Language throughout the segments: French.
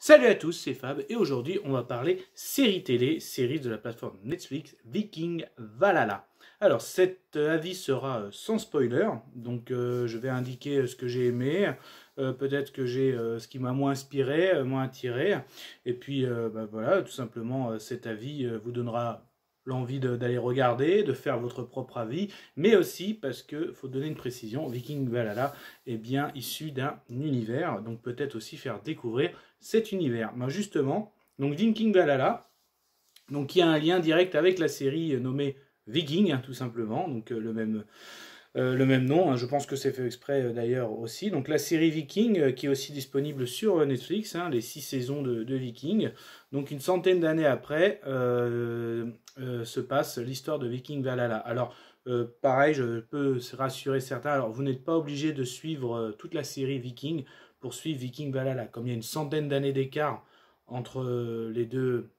Salut à tous, c'est Fab et aujourd'hui on va parler série télé, série de la plateforme Netflix, Viking Valhalla. Alors cet avis sera sans spoiler, donc je vais indiquer ce que j'ai aimé, peut-être que j'ai ce qui m'a moins inspiré, moins attiré, et puis voilà, tout simplement cet avis vous donnera l'envie d'aller regarder, de faire votre propre avis, mais aussi parce que, faut donner une précision, Viking Valhalla est bien issu d'un univers, donc peut-être aussi faire découvrir cet univers. Ben justement, donc Viking Valhalla, donc il y a un lien direct avec la série nommée Viking, hein, tout simplement, donc le même nom, hein, je pense que c'est fait exprès d'ailleurs aussi. Donc la série Viking qui est aussi disponible sur Netflix, hein, les 6 saisons de Viking. Donc une centaine d'années après se passe l'histoire de Viking Valhalla. Alors pareil, je peux rassurer certains, alors vous n'êtes pas obligé de suivre toute la série Viking pour suivre Viking Valhalla. Comme il y a une centaine d'années d'écart entre les deux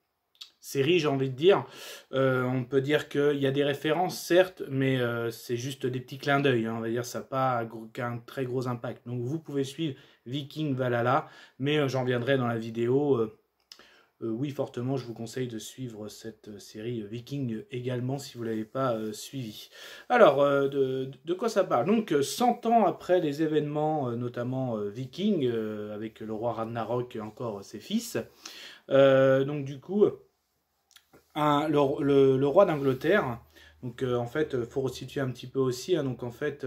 série, j'ai envie de dire. On peut dire qu'il y a des références, certes, mais c'est juste des petits clins d'œil. Hein, on va dire ça n'a pas qu'un très gros impact. Donc vous pouvez suivre Viking Valhalla, mais j'en viendrai dans la vidéo. Oui, fortement, je vous conseille de suivre cette série Viking également si vous ne l'avez pas suivi. Alors, de quoi ça parle? Donc, 100 ans après les événements, notamment Viking, avec le roi Ragnarok et encore ses fils, donc du coup, le roi d'Angleterre. Donc en fait, il faut resituer un petit peu aussi. Hein, donc en fait,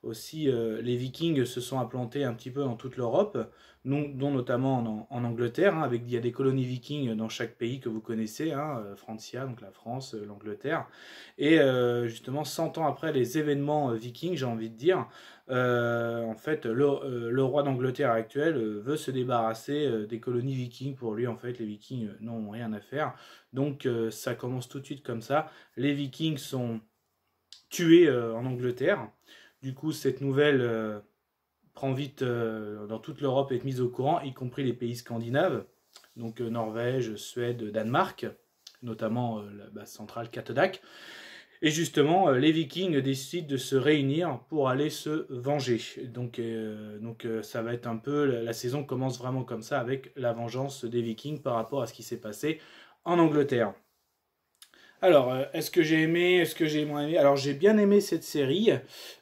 aussi, les Vikings se sont implantés un petit peu dans toute l'Europe, dont notamment en Angleterre. Hein, il y a des colonies vikings dans chaque pays que vous connaissez, hein, Francia, donc la France, l'Angleterre. Et justement, 100 ans après les événements vikings, j'ai envie de dire, en fait, le roi d'Angleterre actuel veut se débarrasser des colonies vikings. Pour lui, en fait, les Vikings n'ont rien à faire. Donc ça commence tout de suite comme ça. Les Vikings sont tués en Angleterre. Du coup, cette nouvelle prend vite dans toute l'Europe, est mise au courant, y compris les pays scandinaves. Donc Norvège, Suède, Danemark, notamment la base centrale Kattedak. Et justement, les Vikings décident de se réunir pour aller se venger. Donc ça va être un peu, la saison commence vraiment comme ça, avec la vengeance des Vikings par rapport à ce qui s'est passé en Angleterre. Alors, est-ce que j'ai aimé, est-ce que j'ai moins aimé? Alors, j'ai bien aimé cette série.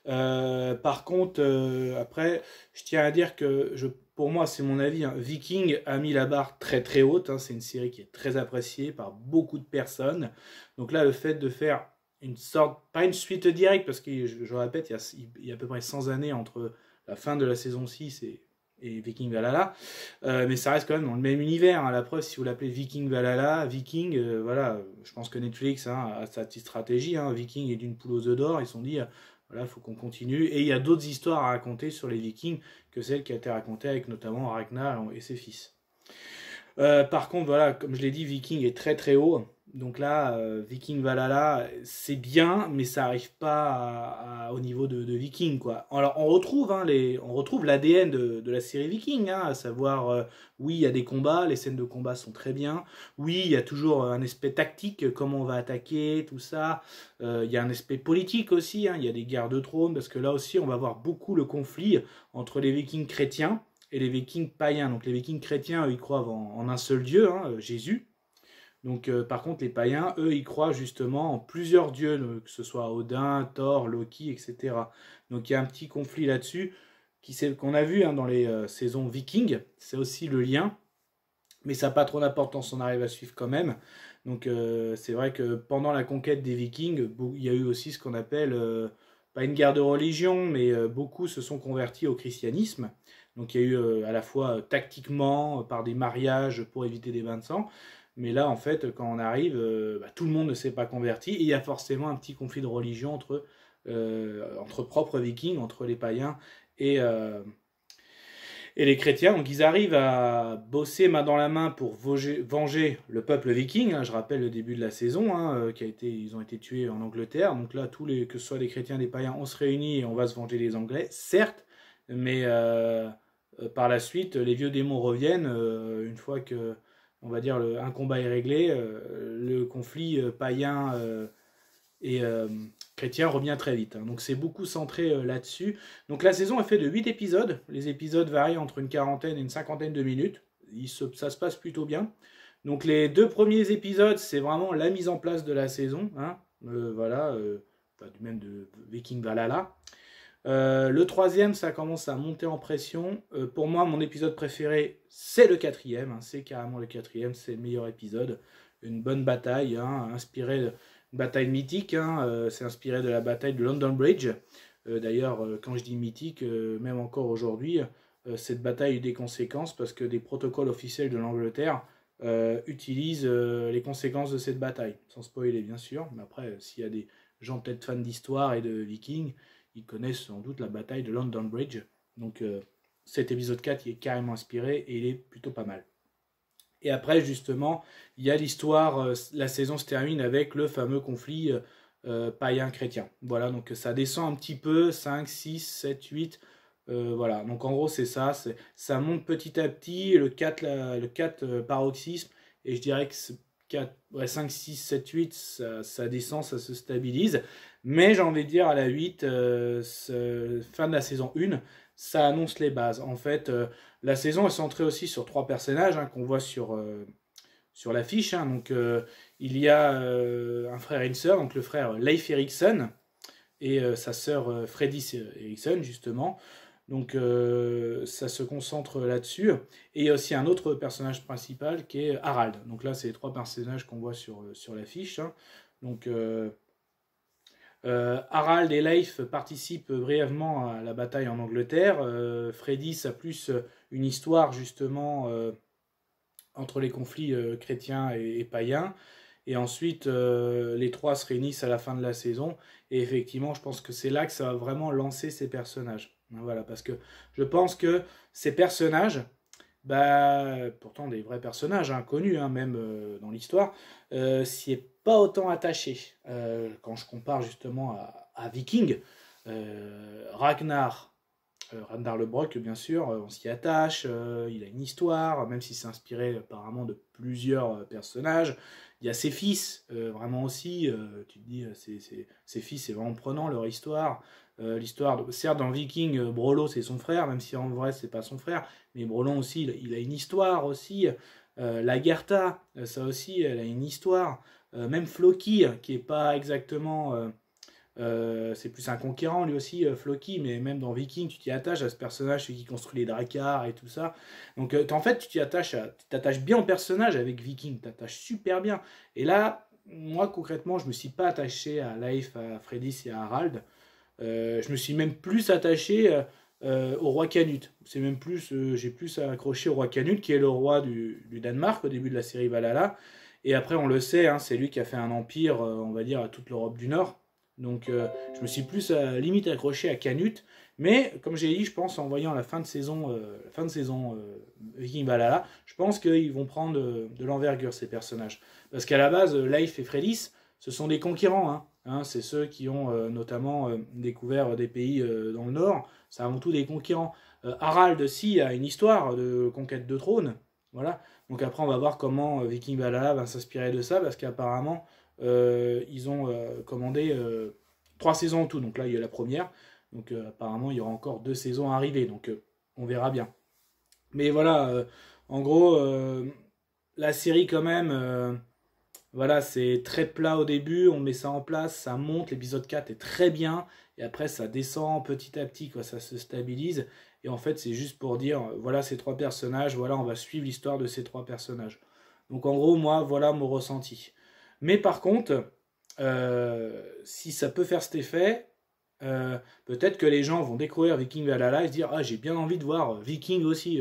Par contre, après, je tiens à dire que, pour moi, c'est mon avis, hein, Viking a mis la barre très très haute. Hein, c'est une série qui est très appréciée par beaucoup de personnes. Donc là, le fait de faire une sorte, pas une suite directe, parce que, je répète, il y a à peu près 100 années entre la fin de la saison 6 et Viking Valhalla, mais ça reste quand même dans le même univers. Hein. La preuve, si vous l'appelez Viking Valhalla, Viking, voilà, je pense que Netflix a sa petite stratégie. Hein. Viking est d'une poule aux œufs d'or, ils se sont dit, voilà, il faut qu'on continue. Et il y a d'autres histoires à raconter sur les Vikings que celle qui a été racontée avec notamment Ragnar et ses fils. Par contre, voilà, comme je l'ai dit, Viking est très très haut. Donc là, Viking Valhalla, c'est bien, mais ça n'arrive pas au niveau de Viking, quoi. Alors, on retrouve, hein, on retrouve l'ADN de la série Viking, hein, à savoir, oui, il y a des combats, les scènes de combat sont très bien. Oui, il y a toujours un aspect tactique, comment on va attaquer, tout ça. Il y a un aspect politique aussi, hein, il y a des guerres de trône, parce que là aussi, on va voir beaucoup le conflit entre les Vikings chrétiens et les Vikings païens. Donc les Vikings chrétiens, eux, ils croient en un seul Dieu, hein, Jésus. Donc par contre, les païens, eux, ils croient justement en plusieurs dieux, que ce soit Odin, Thor, Loki, etc. Donc il y a un petit conflit là-dessus qu'on a vu, hein, dans les saisons Vikings. C'est aussi le lien, mais ça n'a pas trop d'importance, on arrive à suivre quand même. Donc c'est vrai que pendant la conquête des Vikings, il y a eu aussi ce qu'on appelle, pas une guerre de religion, mais beaucoup se sont convertis au christianisme. Donc il y a eu à la fois tactiquement, par des mariages pour éviter des bains de sang, mais là en fait quand on arrive, tout le monde ne s'est pas converti, et il y a forcément un petit conflit de religion entre propres Vikings, entre les païens et, et les chrétiens. Donc ils arrivent à bosser main dans la main pour venger le peuple viking. Hein, je rappelle le début de la saison, hein, ils ont été tués en Angleterre. Donc là, que ce soit les chrétiens, les païens, on se réunit et on va se venger des Anglais, certes, mais par la suite, les vieux démons reviennent une fois que, on va dire, un combat est réglé. Le conflit païen et chrétien revient très vite. Hein. Donc c'est beaucoup centré là-dessus. Donc la saison est faite de 8 épisodes. Les épisodes varient entre une quarantaine et une cinquantaine de minutes. ça se passe plutôt bien. Donc les 2 premiers épisodes, c'est vraiment la mise en place de la saison, hein, voilà, même de Viking Valhalla. Le 3e, ça commence à monter en pression. Pour moi, mon épisode préféré, c'est le 4e, hein, c'est carrément le 4e, c'est le meilleur épisode. Une bonne bataille, hein, une bataille mythique, hein, c'est inspiré de la bataille de London Bridge. D'ailleurs, quand je dis mythique, même encore aujourd'hui, cette bataille a eu des conséquences parce que des protocoles officiels de l'Angleterre utilisent les conséquences de cette bataille, sans spoiler bien sûr, mais après, s'il y a des gens peut-être fans d'histoire et de Vikings, ils connaissent sans doute la bataille de London Bridge. Donc cet épisode 4 il est carrément inspiré et il est plutôt pas mal. Et après justement, il y a l'histoire, la saison se termine avec le fameux conflit païen-chrétien. Voilà, donc ça descend un petit peu, 5, 6, 7, 8. Voilà, donc en gros c'est ça, ça monte petit à petit, le 4 paroxysme, et je dirais que 4, ouais, 5, 6, 7, 8, ça descend, ça se stabilise. Mais j'ai envie de dire à la 8, fin de la saison 1, ça annonce les bases. En fait, la saison est centrée aussi sur 3 personnages hein, qu'on voit sur l'affiche. Hein. Donc, il y a un frère et une sœur, donc le frère Leif Erikson et sa sœur Freydis Erikson, justement. Donc, ça se concentre là-dessus. Et il y a aussi un autre personnage principal qui est Harald. Donc là, c'est les 3 personnages qu'on voit sur l'affiche. Hein. Donc, Harald et Leif participent brièvement à la bataille en Angleterre. Freydis a plus une histoire justement entre les conflits chrétiens et païens. Et ensuite, les 3 se réunissent à la fin de la saison. Et effectivement, je pense que c'est là que ça va vraiment lancer ces personnages. Voilà, parce que je pense que ces personnages, pourtant des vrais personnages hein, connus, hein, même dans l'histoire, s'y est pas autant attaché. Quand je compare justement à Viking, Ragnar le Brock, bien sûr, on s'y attache, il a une histoire, même si c'est inspiré apparemment de plusieurs personnages. Il y a ses fils, vraiment aussi, tu te dis, ses fils, c'est vraiment prenant leur histoire. L'histoire, certes dans Viking, Brolo c'est son frère, même si en vrai c'est pas son frère, mais Brolon aussi, il a une histoire aussi. Lagertha, ça aussi, elle a une histoire. Même Floki, qui est pas exactement c'est plus un conquérant lui aussi, Floki, mais même dans Viking, tu t'y attaches à ce personnage, celui qui construit les dracars et tout ça. Donc en fait, tu t'attaches bien au personnage avec Viking, tu t'attaches super bien. Et là, moi concrètement, je me suis pas attaché à Leif, à Freydis et à Harald. Je me suis même plus attaché au roi Canute. C'est même plus, j'ai plus accroché au roi Canute, qui est le roi du Danemark au début de la série Valhalla. Et après, on le sait, hein, c'est lui qui a fait un empire, on va dire, à toute l'Europe du Nord. Donc je me suis plus limite accroché à Canute, mais comme j'ai dit, je pense en voyant la fin de saison Viking Valhalla, je pense qu'ils vont prendre de l'envergure ces personnages. Parce qu'à la base, Leif et Freydis, ce sont des conquérants, hein, c'est ceux qui ont notamment découvert des pays dans le nord, c'est avant tout des conquérants. Harald, si, a une histoire de conquête de trône, voilà. Donc après, on va voir comment Viking Valhalla va s'inspirer de ça, parce qu'apparemment, ils ont commandé 3 saisons en tout, donc là il y a la première, donc apparemment il y aura encore 2 saisons à arriver, donc on verra bien. Mais voilà, en gros, la série quand même, voilà, c'est très plat au début, on met ça en place, ça monte, l'épisode 4 est très bien, et après ça descend petit à petit, quoi, ça se stabilise, et en fait c'est juste pour dire, voilà ces 3 personnages, voilà on va suivre l'histoire de ces 3 personnages. Donc en gros, moi, voilà mon ressenti. Mais par contre, si ça peut faire cet effet, peut-être que les gens vont découvrir Viking Valhalla et se dire ah j'ai bien envie de voir Viking aussi.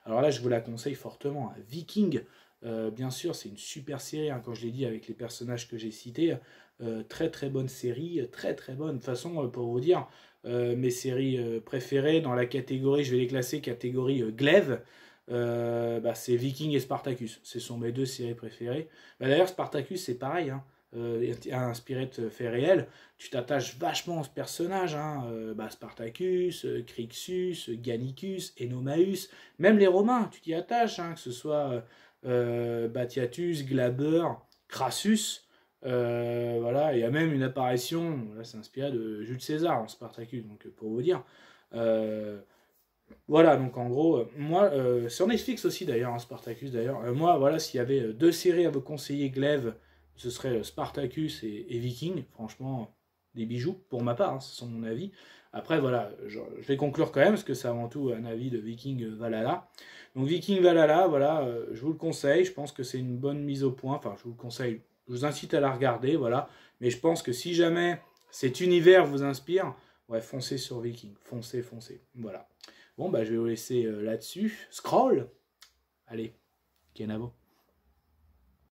Alors là je vous la conseille fortement. Hein. Viking, bien sûr c'est une super série hein, quand je l'ai dit avec les personnages que j'ai cités. Très très bonne série, très très bonne. De toute façon pour vous dire mes séries préférées dans la catégorie, je vais les classer catégorie glaive. C'est Viking et Spartacus. Ce sont mes 2 séries préférées. D'ailleurs, Spartacus, c'est pareil. Hein. Inspiré de faits réels. Tu t'attaches vachement à ce personnage. Hein. Spartacus, Crixus, Gannicus, Enomaus. Même les Romains, tu t'y attaches. Hein, que ce soit Batiatus, Glaber, Crassus. Voilà. Il y a même une apparition. Là, c'est inspiré de Jules César en Spartacus. Donc, pour vous dire. Voilà, donc en gros, moi, sur Netflix aussi d'ailleurs, hein, Spartacus d'ailleurs, moi, voilà, s'il y avait deux séries à vous conseiller, Glaive, ce serait Spartacus et Viking, franchement, des bijoux, pour ma part, hein, ce sont mon avis. Après, voilà, je vais conclure quand même, parce que c'est avant tout un avis de Viking Valhalla. Donc Viking Valhalla, voilà, je vous le conseille, je pense que c'est une bonne mise au point, enfin, je vous le conseille, je vous incite à la regarder, voilà, mais je pense que si jamais cet univers vous inspire, ouais, foncez sur Viking, foncez, foncez, voilà. Bon, bah, je vais vous laisser là-dessus. Scroll. Allez, Kenavo.